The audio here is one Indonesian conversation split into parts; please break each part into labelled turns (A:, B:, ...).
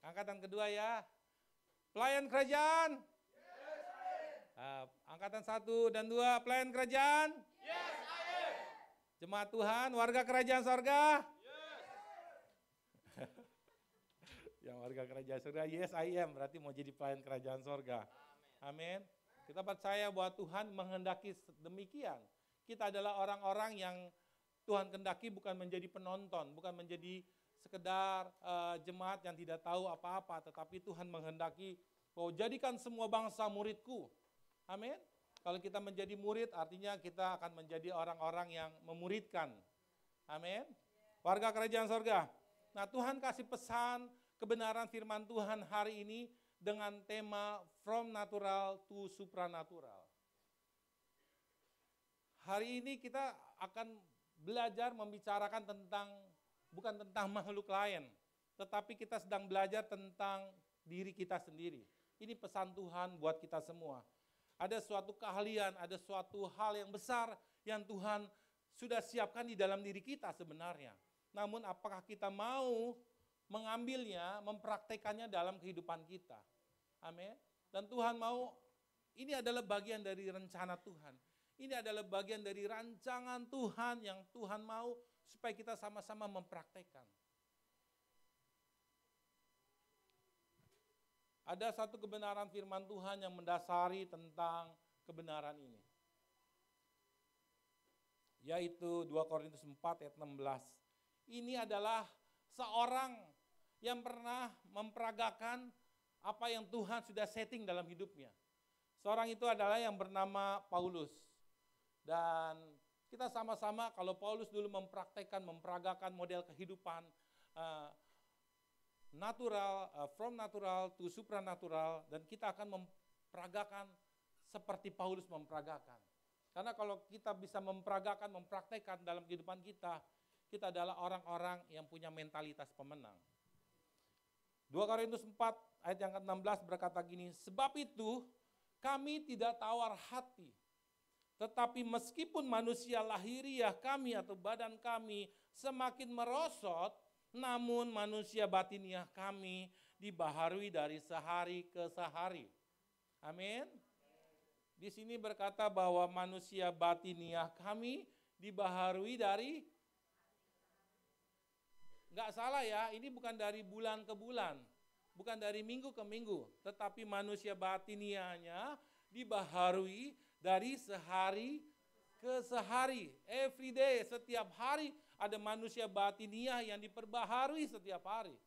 A: Angkatan kedua ya. Pelayan kerajaan. Angkatan 1 dan 2, pelayan kerajaan.
B: Yes, I am.
A: Jemaat Tuhan, warga kerajaan sorga.
B: Yes.
A: Yang warga kerajaan sorga, yes I am, berarti mau jadi pelayan kerajaan sorga. Amin. Kita percaya bahwa Tuhan menghendaki demikian. Kita adalah orang-orang yang Tuhan kehendaki bukan menjadi penonton, bukan menjadi sekedar jemaat yang tidak tahu apa-apa, tetapi Tuhan menghendaki bahwa jadikan semua bangsa muridku. Amin. Kalau kita menjadi murid, artinya kita akan menjadi orang-orang yang memuridkan. Amin. Warga kerajaan sorga. Nah, Tuhan kasih pesan kebenaran firman Tuhan hari ini dengan tema From Natural to Supranatural. Hari ini kita akan belajar membicarakan tentang, bukan tentang makhluk lain, tetapi kita sedang belajar tentang diri kita sendiri. Ini pesan Tuhan buat kita semua. Ada suatu keahlian, ada suatu hal yang besar yang Tuhan sudah siapkan di dalam diri kita sebenarnya. Namun apakah kita mau mengambilnya, mempraktekannya dalam kehidupan kita. Amin. Dan Tuhan mau, ini adalah bagian dari rencana Tuhan. Ini adalah bagian dari rancangan Tuhan yang Tuhan mau supaya kita sama-sama mempraktekkan. Ada satu kebenaran firman Tuhan yang mendasari tentang kebenaran ini. Yaitu 2 Korintus 4 ayat 16. Ini adalah seorang yang pernah memperagakan apa yang Tuhan sudah setting dalam hidupnya. Seorang itu adalah yang bernama Paulus. Dan kita sama-sama kalau Paulus dulu mempraktekkan, memperagakan model kehidupan natural, from natural to supranatural, dan kita akan memperagakan seperti Paulus memperagakan. Karena kalau kita bisa memperagakan, mempraktekkan dalam kehidupan kita, kita adalah orang-orang yang punya mentalitas pemenang. 2 Korintus 4 ayat yang ke-16 berkata gini, sebab itu kami tidak tawar hati, tetapi meskipun manusia lahiriah kami atau badan kami semakin merosot, namun manusia batiniah kami dibaharui dari sehari ke sehari. Amin. Di sini berkata bahwa manusia batiniah kami dibaharui dari, enggak salah ya, ini bukan dari bulan ke bulan, bukan dari minggu ke minggu, tetapi manusia batiniahnya dibaharui dari sehari ke sehari. Every day, setiap hari ada manusia batiniah yang diperbaharui setiap hari.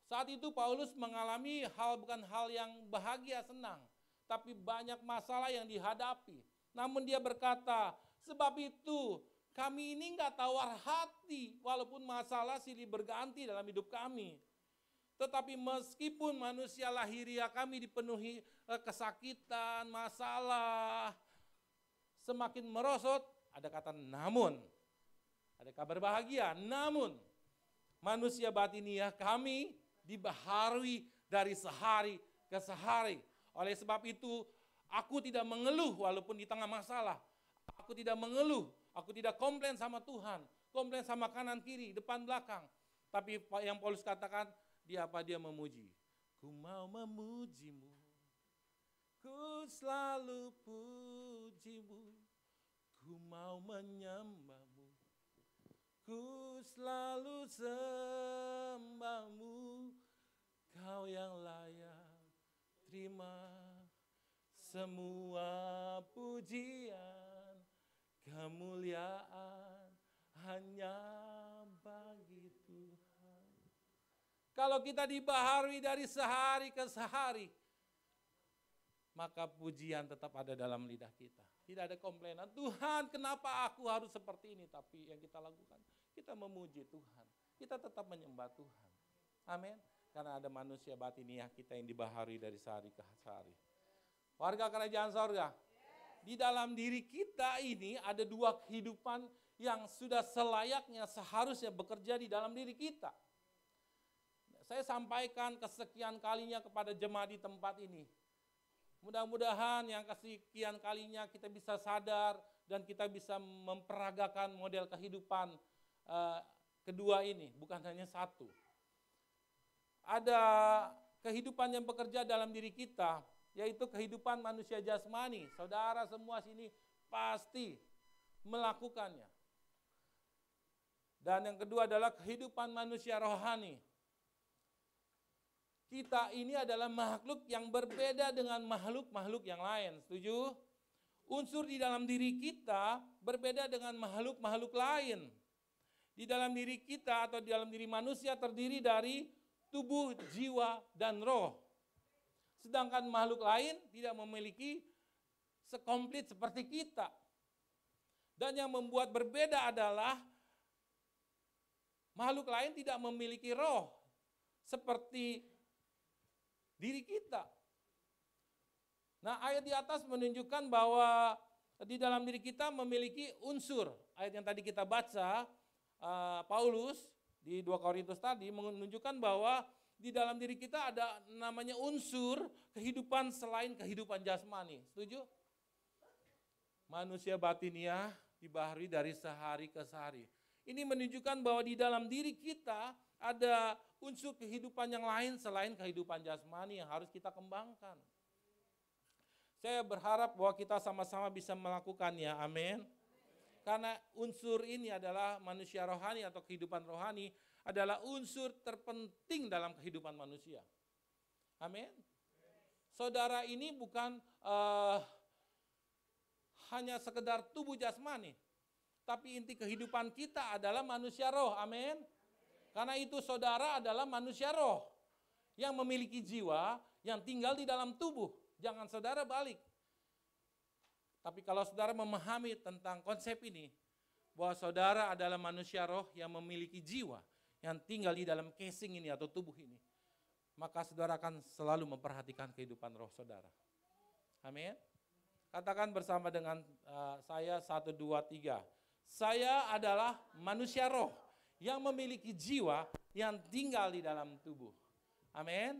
A: Saat itu Paulus mengalami bukan hal yang bahagia, senang, tapi banyak masalah yang dihadapi. Namun dia berkata, sebab itu kami ini enggak tawar hati walaupun masalah silih berganti dalam hidup kami. Tetapi meskipun manusia lahiriah kami dipenuhi kesakitan, masalah, semakin merosot, ada kata namun, ada kabar bahagia, namun manusia batiniah kami dibaharui dari sehari ke sehari. Oleh sebab itu, aku tidak mengeluh walaupun di tengah masalah. Aku tidak mengeluh, aku tidak komplain sama Tuhan, komplain sama kanan kiri, depan belakang. Tapi yang Paulus katakan, dia memuji. Ku mau memujimu, ku selalu pujimu, ku mau menyembahmu, ku selalu sembahmu, kau yang layak terima semua pujian, kemuliaan hanya bagi Tuhan. Kalau kita dibaharui dari sehari ke sehari, maka pujian tetap ada dalam lidah kita. Tidak ada komplainan, Tuhan kenapa aku harus seperti ini. Tapi yang kita lakukan, kita memuji Tuhan. Kita tetap menyembah Tuhan. Amin. Karena ada manusia batiniah kita yang dibaharui dari sehari ke sehari. Warga kerajaan sorga, di dalam diri kita ini ada dua kehidupan yang sudah selayaknya seharusnya bekerja di dalam diri kita. Saya sampaikan kesekian kalinya kepada jemaat di tempat ini. Mudah-mudahan yang kesekian kalinya kita bisa sadar dan kita bisa memperagakan model kehidupan kedua ini, bukan hanya satu. Ada kehidupan yang bekerja dalam diri kita, yaitu kehidupan manusia jasmani. Saudara semua sini pasti melakukannya. Dan yang kedua adalah kehidupan manusia rohani. Kita ini adalah makhluk yang berbeda dengan makhluk-makhluk yang lain. Setuju? Unsur di dalam diri kita berbeda dengan makhluk-makhluk lain. Di dalam diri kita atau di dalam diri manusia terdiri dari tubuh, jiwa, dan roh. Sedangkan makhluk lain tidak memiliki sekomplit seperti kita. Dan yang membuat berbeda adalah makhluk lain tidak memiliki roh seperti diri kita. Nah, ayat di atas menunjukkan bahwa di dalam diri kita memiliki unsur. Ayat yang tadi kita baca, Paulus di 2 Korintus tadi menunjukkan bahwa di dalam diri kita ada namanya unsur kehidupan selain kehidupan jasmani. Setuju? Manusia batiniah dibaharui dari sehari ke sehari. Ini menunjukkan bahwa di dalam diri kita ada unsur kehidupan yang lain selain kehidupan jasmani yang harus kita kembangkan. Saya berharap bahwa kita sama-sama bisa melakukannya, amin. Karena unsur ini adalah manusia rohani atau kehidupan rohani adalah unsur terpenting dalam kehidupan manusia. Amin. Saudara ini bukan hanya sekedar tubuh jasmani, tapi inti kehidupan kita adalah manusia roh, amin. Karena itu saudara adalah manusia roh yang memiliki jiwa yang tinggal di dalam tubuh. Jangan saudara balik. Tapi kalau saudara memahami tentang konsep ini, bahwa saudara adalah manusia roh yang memiliki jiwa yang tinggal di dalam casing ini atau tubuh ini, maka saudara akan selalu memperhatikan kehidupan roh saudara. Amin. Katakan bersama dengan saya 1, 2, 3. Saya adalah manusia roh yang memiliki jiwa yang tinggal di dalam tubuh. Amin.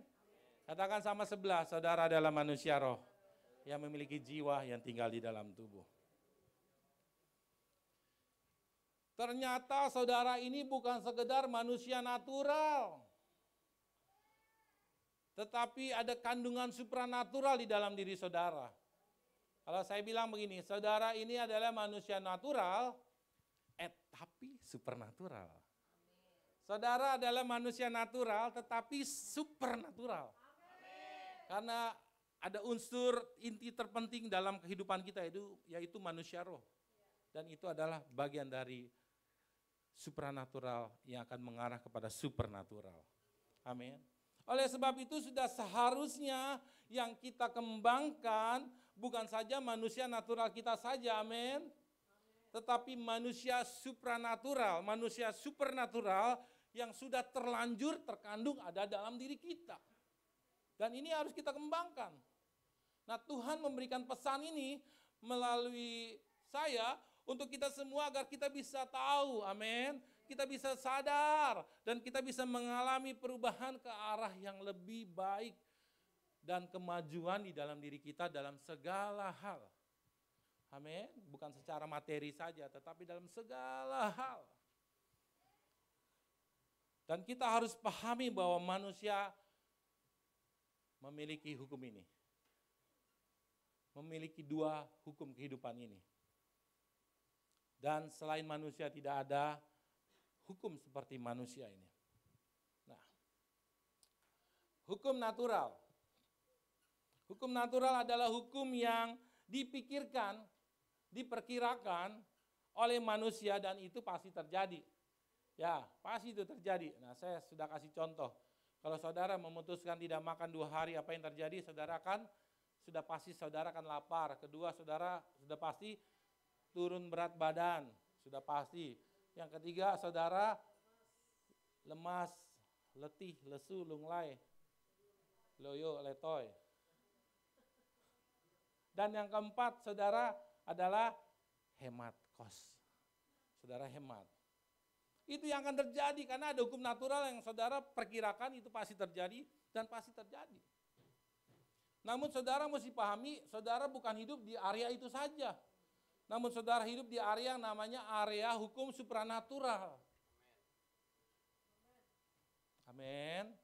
A: Katakan sama sebelah, saudara adalah manusia roh yang memiliki jiwa yang tinggal di dalam tubuh. Ternyata saudara ini bukan sekedar manusia natural, tetapi ada kandungan supranatural di dalam diri saudara. Kalau saya bilang begini, saudara ini adalah manusia natural, tapi supernatural. Saudara adalah manusia natural, tetapi supernatural. Karena ada unsur inti terpenting dalam kehidupan kita yaitu manusia roh. Dan itu adalah bagian dari supranatural yang akan mengarah kepada supernatural. Amin. Oleh sebab itu sudah seharusnya yang kita kembangkan bukan saja manusia natural kita saja, amin. Tetapi manusia supranatural, manusia supernatural yang sudah terlanjur terkandung ada dalam diri kita. Dan ini harus kita kembangkan. Nah, Tuhan memberikan pesan ini melalui saya untuk kita semua agar kita bisa tahu, amin. Kita bisa sadar dan kita bisa mengalami perubahan ke arah yang lebih baik dan kemajuan di dalam diri kita dalam segala hal. Amin. Bukan secara materi saja, tetapi dalam segala hal. Dan kita harus pahami bahwa manusia memiliki hukum ini. Memiliki 2 hukum kehidupan ini. Dan selain manusia tidak ada hukum seperti manusia ini. Nah, hukum natural. Hukum natural adalah hukum yang dipikirkan, diperkirakan oleh manusia dan itu pasti terjadi. Ya, pasti itu terjadi. Nah, saya sudah kasih contoh. Kalau saudara memutuskan tidak makan 2 hari, apa yang terjadi? Sudah pasti saudara akan lapar. Kedua, saudara sudah pasti turun berat badan. Sudah pasti. Yang ketiga, saudara lemas, letih, lesu, lunglai, loyo, letoy. Dan yang keempat, saudara adalah hemat kos. Saudara hemat. Itu yang akan terjadi karena ada hukum natural yang saudara perkirakan itu pasti terjadi dan pasti terjadi. Namun saudara mesti pahami, saudara bukan hidup di area itu saja. Namun saudara hidup di area yang namanya area hukum supranatural. Amin.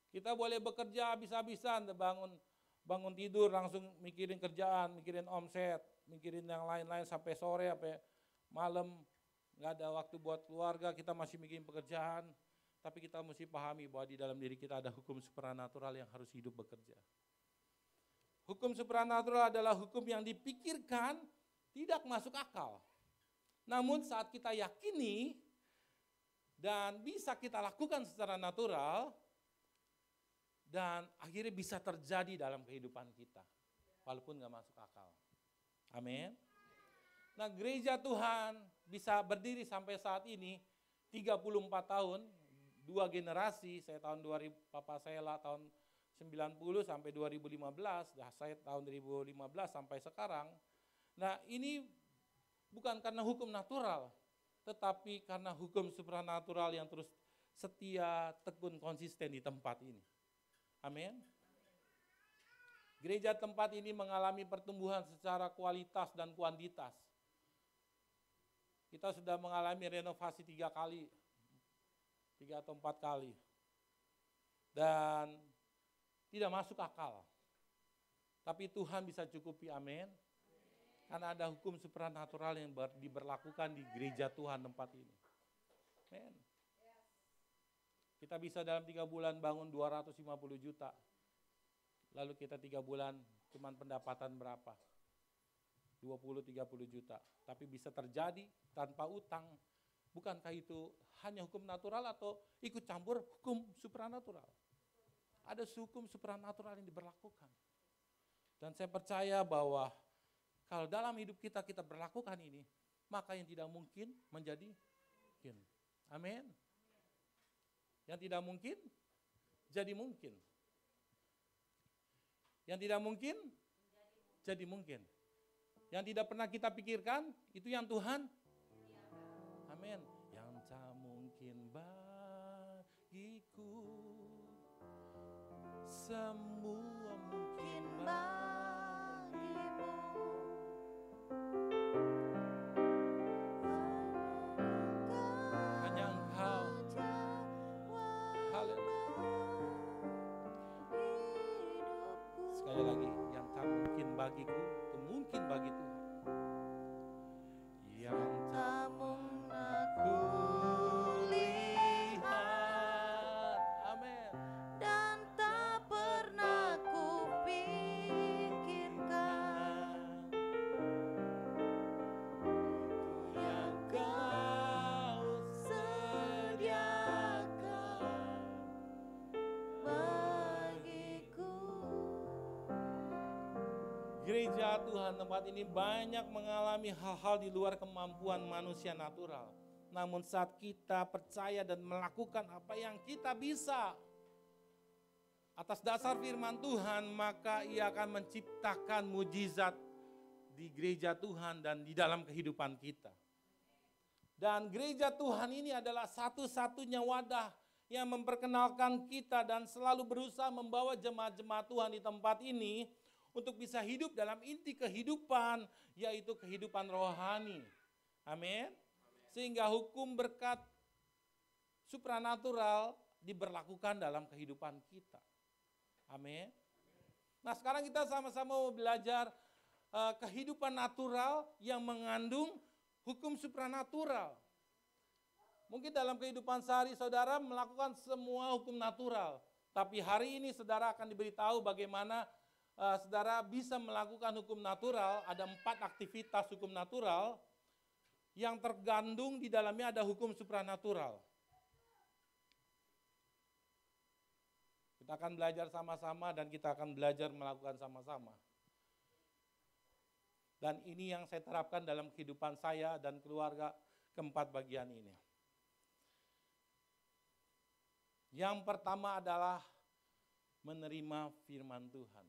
A: Kita boleh bekerja habis-habisan, bangun tidur langsung mikirin kerjaan, mikirin omset, mikirin yang lain-lain sampai sore, sampai malam, nggak ada waktu buat keluarga, kita masih mikirin pekerjaan. Tapi kita mesti pahami bahwa di dalam diri kita ada hukum supranatural yang harus hidup bekerja. Hukum supranatural adalah hukum yang dipikirkan tidak masuk akal. Namun saat kita yakini dan bisa kita lakukan secara natural, dan akhirnya bisa terjadi dalam kehidupan kita, walaupun gak masuk akal. Amin. Nah, gereja Tuhan bisa berdiri sampai saat ini 34 tahun, 2 generasi, saya tahun 2000, papa saya lah tahun 90 sampai 2015, saya tahun 2015 sampai sekarang. Nah, ini bukan karena hukum natural, tetapi karena hukum supranatural yang terus setia, tekun, konsisten di tempat ini. Amin. Gereja tempat ini mengalami pertumbuhan secara kualitas dan kuantitas. Kita sudah mengalami renovasi 3 kali, 3 atau 4 kali. Dan tidak masuk akal. Tapi Tuhan bisa cukupi, amin. Karena ada hukum supranatural yang diberlakukan di gereja Tuhan tempat ini. Amin. Kita bisa dalam 3 bulan bangun 250 juta. Lalu kita 3 bulan cuman pendapatan berapa? 20-30 juta. Tapi bisa terjadi tanpa utang. Bukankah itu hanya hukum natural atau ikut campur hukum supranatural? Ada hukum supranatural yang diberlakukan. Dan saya percaya bahwa kalau dalam hidup kita berlakukan ini, maka yang tidak mungkin menjadi mungkin. Amin. Yang tidak mungkin, jadi mungkin. Yang tidak mungkin, jadi mungkin. Yang tidak pernah kita pikirkan, itu yang Tuhan. Amin. Yang tak mungkin bagiku, semua mungkin bagimu. Hanya Engkau. Sekali lagi, yang tak mungkin bagiku, itu mungkin bagi Tuhan. Yang tak pernah kulihat, amin. Dan tak pernah kupikirkan, yang Kau sediakan bagiku. Gereja Tuhan tempat ini banyak mengalami hal-hal di luar kemampuan manusia natural. Namun saat kita percaya dan melakukan apa yang kita bisa atas dasar firman Tuhan, maka Ia akan menciptakan mujizat di gereja Tuhan dan di dalam kehidupan kita. Dan gereja Tuhan ini adalah satu-satunya wadah yang memperkenalkan kita dan selalu berusaha membawa jemaat-jemaat Tuhan di tempat ini untuk bisa hidup dalam inti kehidupan, yaitu kehidupan rohani. Amin. Sehingga hukum berkat supranatural diberlakukan dalam kehidupan kita. Amin. Nah, sekarang kita sama-sama mau belajar kehidupan natural yang mengandung hukum supranatural. Mungkin dalam kehidupan sehari saudara melakukan semua hukum natural. Tapi hari ini saudara akan diberitahu bagaimana saudara bisa melakukan hukum natural. Ada 4 aktivitas hukum natural yang tergandung di dalamnya ada hukum supranatural. Kita akan belajar sama-sama dan kita akan belajar melakukan sama-sama. Dan ini yang saya terapkan dalam kehidupan saya dan keluarga keempat bagian ini. Yang pertama adalah menerima firman Tuhan.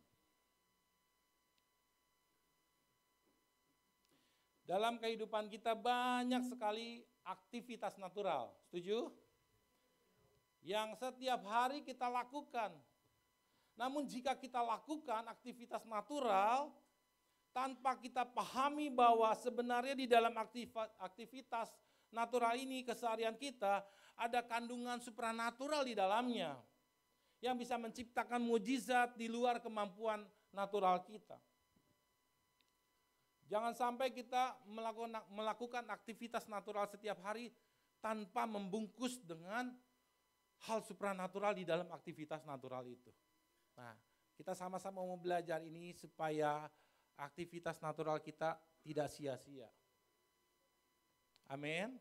A: Dalam kehidupan kita banyak sekali aktivitas natural, setuju? Yang setiap hari kita lakukan. Namun jika kita lakukan aktivitas natural, tanpa kita pahami bahwa sebenarnya di dalam aktivitas natural ini, keseharian kita, ada kandungan supranatural di dalamnya yang bisa menciptakan mujizat di luar kemampuan natural kita. Jangan sampai kita melakukan aktivitas natural setiap hari tanpa membungkus dengan hal supranatural di dalam aktivitas natural itu. Nah, kita sama-sama mau belajar ini supaya aktivitas natural kita tidak sia-sia. Amin.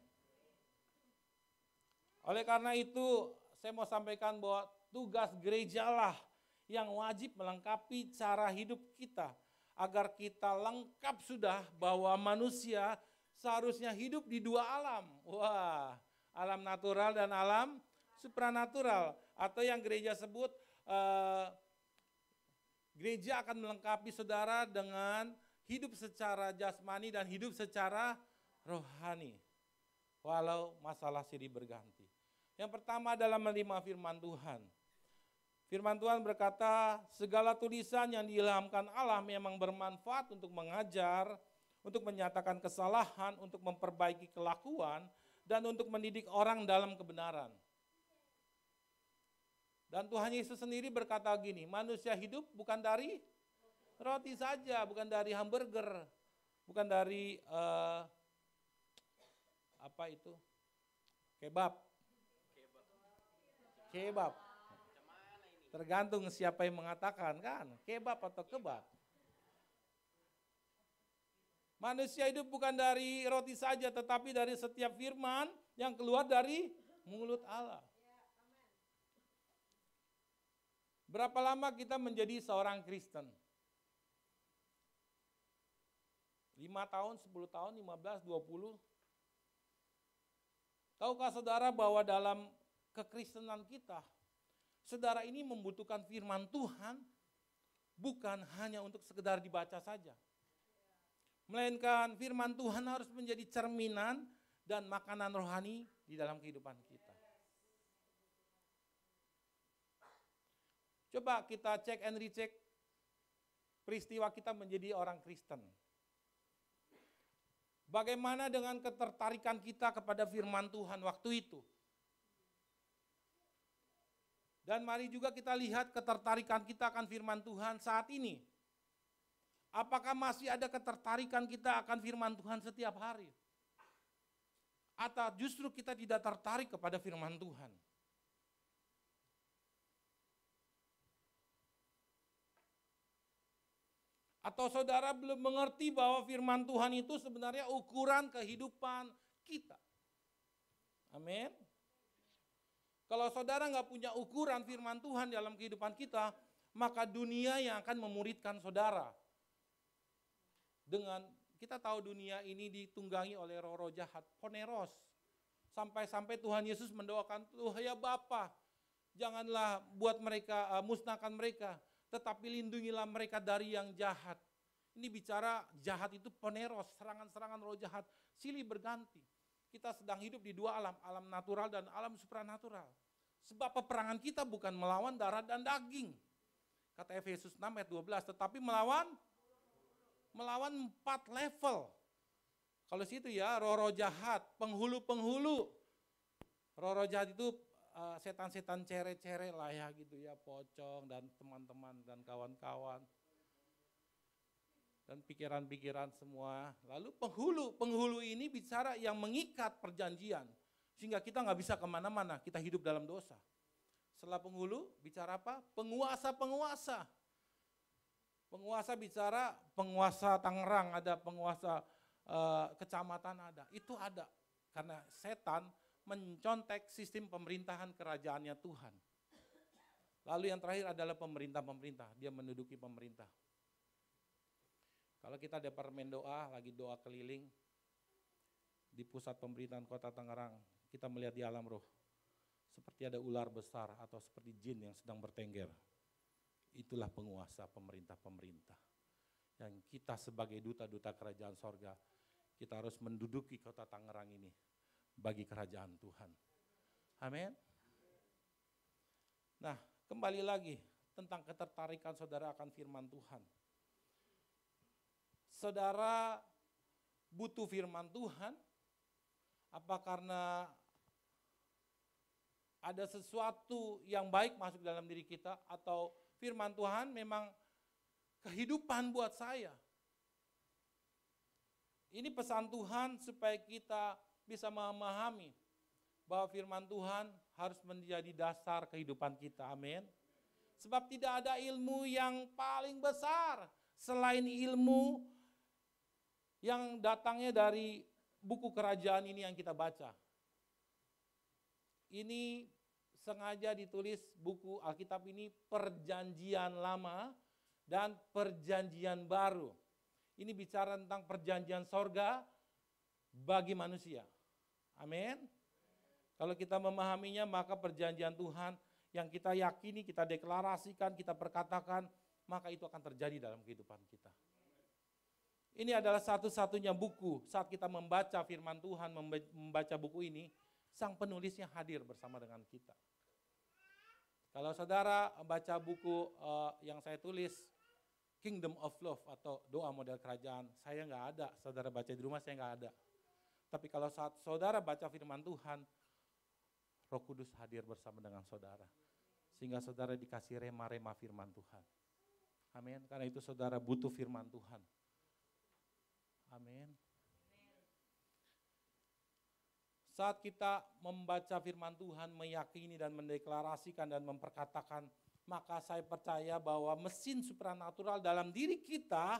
A: Oleh karena itu, saya mau sampaikan bahwa tugas gerejalah yang wajib melengkapi cara hidup kita, agar kita lengkap sudah bahwa manusia seharusnya hidup di dua alam. Wah, alam natural dan alam supranatural. Atau yang gereja sebut, gereja akan melengkapi saudara dengan hidup secara jasmani dan hidup secara rohani. Walau masalah silih berganti. Yang pertama adalah menerima firman Tuhan. Firman Tuhan berkata, segala tulisan yang diilhamkan Allah memang bermanfaat untuk mengajar, untuk menyatakan kesalahan, untuk memperbaiki kelakuan, dan untuk mendidik orang dalam kebenaran. Dan Tuhan Yesus sendiri berkata gini, manusia hidup bukan dari roti saja, bukan dari hamburger, bukan dari kebab. Tergantung siapa yang mengatakan kan, kebab atau kebab. Manusia hidup bukan dari roti saja, tetapi dari setiap firman yang keluar dari mulut Allah. Berapa lama kita menjadi seorang Kristen? 5 tahun, 10 tahun, 15, 20. Tahukah saudara bahwa dalam kekristenan kita, saudara ini membutuhkan firman Tuhan bukan hanya untuk sekedar dibaca saja. Melainkan firman Tuhan harus menjadi cerminan dan makanan rohani di dalam kehidupan kita. Coba kita cek and recheck peristiwa kita menjadi orang Kristen. Bagaimana dengan ketertarikan kita kepada firman Tuhan waktu itu? Dan mari juga kita lihat ketertarikan kita akan firman Tuhan saat ini. Apakah masih ada ketertarikan kita akan firman Tuhan setiap hari? Atau justru kita tidak tertarik kepada firman Tuhan? Atau saudara belum mengerti bahwa firman Tuhan itu sebenarnya ukuran kehidupan kita? Amin. Kalau saudara nggak punya ukuran firman Tuhan dalam kehidupan kita, maka dunia yang akan memuridkan saudara. Dengan kita tahu dunia ini ditunggangi oleh roh-roh jahat, poneros. Sampai-sampai Tuhan Yesus mendoakan, Tuhan ya Bapa, janganlah buat mereka, musnahkan mereka, tetapi lindungilah mereka dari yang jahat. Ini bicara jahat itu poneros, serangan-serangan roh jahat, silih berganti. Kita sedang hidup di dua alam, alam natural dan alam supranatural. Sebab peperangan kita bukan melawan darah dan daging. Kata Efesus 6 ayat 12, tetapi melawan 4 level. Kalau situ ya, roh-roh jahat, penghulu-penghulu. Roh-roh jahat itu setan-setan cere-cere lah ya gitu ya, pocong dan teman-teman dan kawan-kawan. Dan pikiran-pikiran semua. Lalu penghulu ini bicara yang mengikat perjanjian. Sehingga kita nggak bisa kemana-mana, kita hidup dalam dosa. Setelah penghulu bicara apa? Penguasa-penguasa. Penguasa bicara penguasa Tangerang, ada penguasa kecamatan ada. Itu ada. Karena setan mencontek sistem pemerintahan kerajaannya Tuhan. Lalu yang terakhir adalah pemerintah-pemerintah, dia menduduki pemerintah. Kalau kita departemen doa, lagi doa keliling di pusat pemerintahan kota Tangerang, kita melihat di alam roh, seperti ada ular besar atau seperti jin yang sedang bertengger. Itulah penguasa pemerintah-pemerintah. Yang kita sebagai duta-duta kerajaan sorga, kita harus menduduki kota Tangerang ini bagi kerajaan Tuhan. Amin. Nah, kembali lagi tentang ketertarikan saudara akan firman Tuhan. Saudara butuh firman Tuhan Apa karena ada sesuatu yang baik masuk dalam diri kita, atau firman Tuhan memang kehidupan buat saya? Ini pesan Tuhan supaya kita bisa memahami bahwa firman Tuhan harus menjadi dasar kehidupan kita. Amin. Sebab tidak ada ilmu yang paling besar selain ilmu yang datangnya dari buku kerajaan ini yang kita baca. Ini sengaja ditulis buku Alkitab ini Perjanjian Lama dan Perjanjian Baru. Ini bicara tentang perjanjian sorga bagi manusia. Amin. Kalau kita memahaminya, maka perjanjian Tuhan yang kita yakini, kita deklarasikan, kita perkatakan, maka itu akan terjadi dalam kehidupan kita. Ini adalah satu-satunya buku saat kita membaca firman Tuhan, membaca buku ini, sang penulisnya hadir bersama dengan kita. Kalau saudara baca buku yang saya tulis, Kingdom of Love atau Doa Model Kerajaan, saya nggak ada. Saudara baca di rumah, saya nggak ada. Tapi kalau saat saudara baca firman Tuhan, Roh Kudus hadir bersama dengan saudara. Sehingga saudara dikasih rema-rema firman Tuhan. Amin. Karena itu saudara butuh firman Tuhan. Amin. Saat kita membaca firman Tuhan, meyakini dan mendeklarasikan dan memperkatakan, maka saya percaya bahwa mesin supranatural dalam diri kita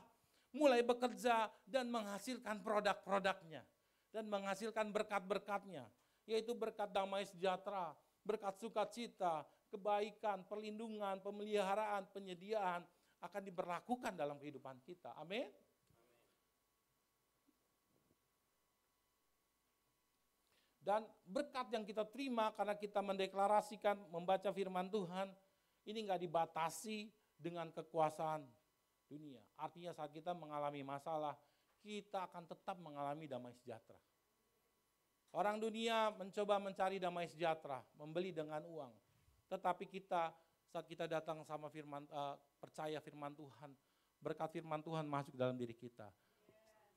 A: mulai bekerja dan menghasilkan produk-produknya. Dan menghasilkan berkat-berkatnya, yaitu berkat damai sejahtera, berkat sukacita, kebaikan, perlindungan, pemeliharaan, penyediaan akan diberlakukan dalam kehidupan kita. Amin. Dan berkat yang kita terima karena kita mendeklarasikan, membaca firman Tuhan, ini nggak dibatasi dengan kekuasaan dunia. Artinya saat kita mengalami masalah, kita akan tetap mengalami damai sejahtera. Orang dunia mencoba mencari damai sejahtera, membeli dengan uang. Tetapi kita, saat kita datang sama firman, percaya firman Tuhan, berkat firman Tuhan masuk dalam diri kita.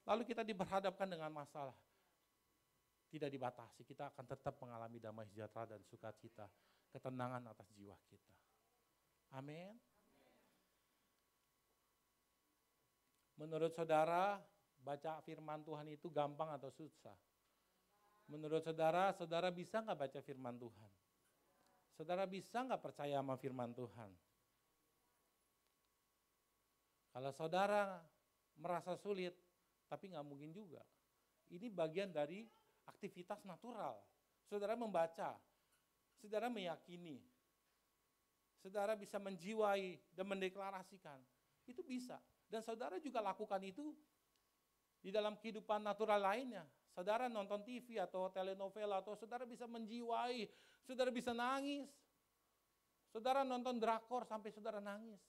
A: Lalu kita diberhadapkan dengan masalah. Tidak dibatasi, kita akan tetap mengalami damai sejahtera dan sukacita, ketenangan atas jiwa kita. Amin. Menurut saudara, baca firman Tuhan itu gampang atau susah? Menurut saudara, saudara bisa nggak baca firman Tuhan? Saudara bisa nggak percaya sama firman Tuhan? Kalau saudara merasa sulit, tapi nggak mungkin juga. Ini bagian dari aktivitas natural. Saudara membaca, saudara meyakini, saudara bisa menjiwai dan mendeklarasikan. Itu bisa. Dan saudara juga lakukan itu di dalam kehidupan natural lainnya. Saudara nonton TV atau telenovela, atau saudara bisa menjiwai, saudara bisa nangis. Saudara nonton drakor sampai saudara nangis.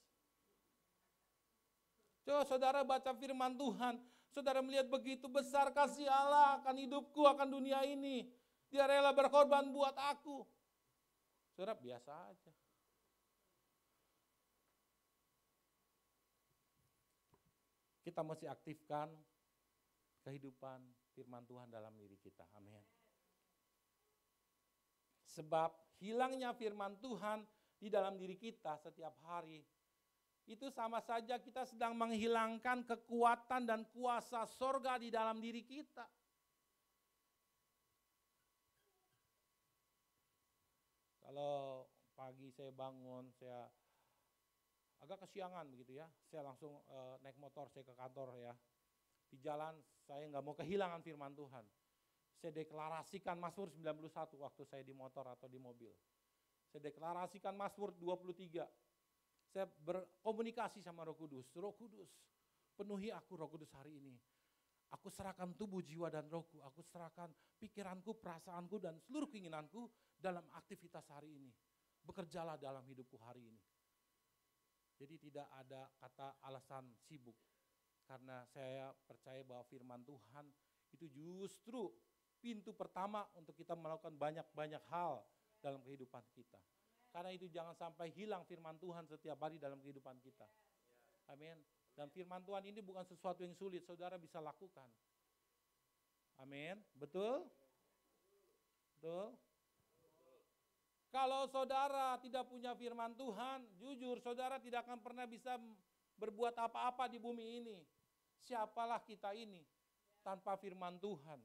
A: Coba saudara baca firman Tuhan, saudara melihat begitu besar kasih Allah akan hidupku, akan dunia ini. Dia rela berkorban buat aku. Saudara biasa aja. Kita mesti aktifkan kehidupan firman Tuhan dalam diri kita. Amin. Sebab hilangnya firman Tuhan di dalam diri kita setiap hari, itu sama saja kita sedang menghilangkan kekuatan dan kuasa sorga di dalam diri kita. Kalau pagi saya bangun, saya agak kesiangan begitu ya, saya langsung naik motor, saya ke kantor ya. Di jalan saya nggak mau kehilangan firman Tuhan. Saya deklarasikan Mazmur 91 waktu saya di motor atau di mobil. Saya deklarasikan Mazmur 23. Saya berkomunikasi sama Roh Kudus. Roh Kudus, penuhi aku Roh Kudus hari ini. Aku serahkan tubuh, jiwa, dan rohku. Aku serahkan pikiranku, perasaanku, dan seluruh keinginanku dalam aktivitas hari ini. Bekerjalah dalam hidupku hari ini. Jadi tidak ada kata alasan sibuk. Karena saya percaya bahwa firman Tuhan itu justru pintu pertama untuk kita melakukan banyak-banyak hal dalam kehidupan kita. Karena itu jangan sampai hilang firman Tuhan setiap hari dalam kehidupan kita. Amin. Dan firman Tuhan ini bukan sesuatu yang sulit, saudara bisa lakukan. Amin. Betul? Betul? Kalau saudara tidak punya firman Tuhan, jujur saudara tidak akan pernah bisa berbuat apa-apa di bumi ini. Siapalah kita ini tanpa firman Tuhan?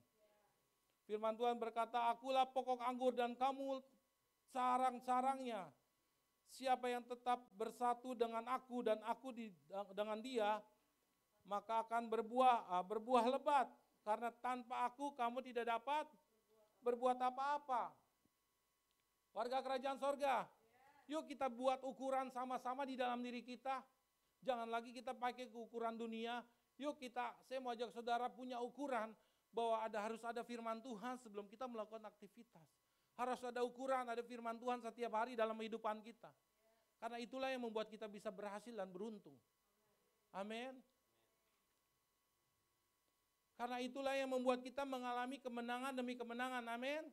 A: Firman Tuhan berkata, akulah pokok anggur dan kamu sarang-sarangnya. Siapa yang tetap bersatu dengan aku dan aku dengan dia, maka akan berbuah lebat. Karena tanpa aku kamu tidak dapat berbuat apa-apa. Warga kerajaan sorga, yuk kita buat ukuran sama-sama di dalam diri kita. Jangan lagi kita pakai ukuran dunia. Yuk saya mau ajak saudara punya ukuran bahwa harus ada firman Tuhan sebelum kita melakukan aktivitas. Harus ada ukuran, ada firman Tuhan setiap hari dalam kehidupan kita. Karena itulah yang membuat kita bisa berhasil dan beruntung. Amin. Karena itulah yang membuat kita mengalami kemenangan demi kemenangan. Amin.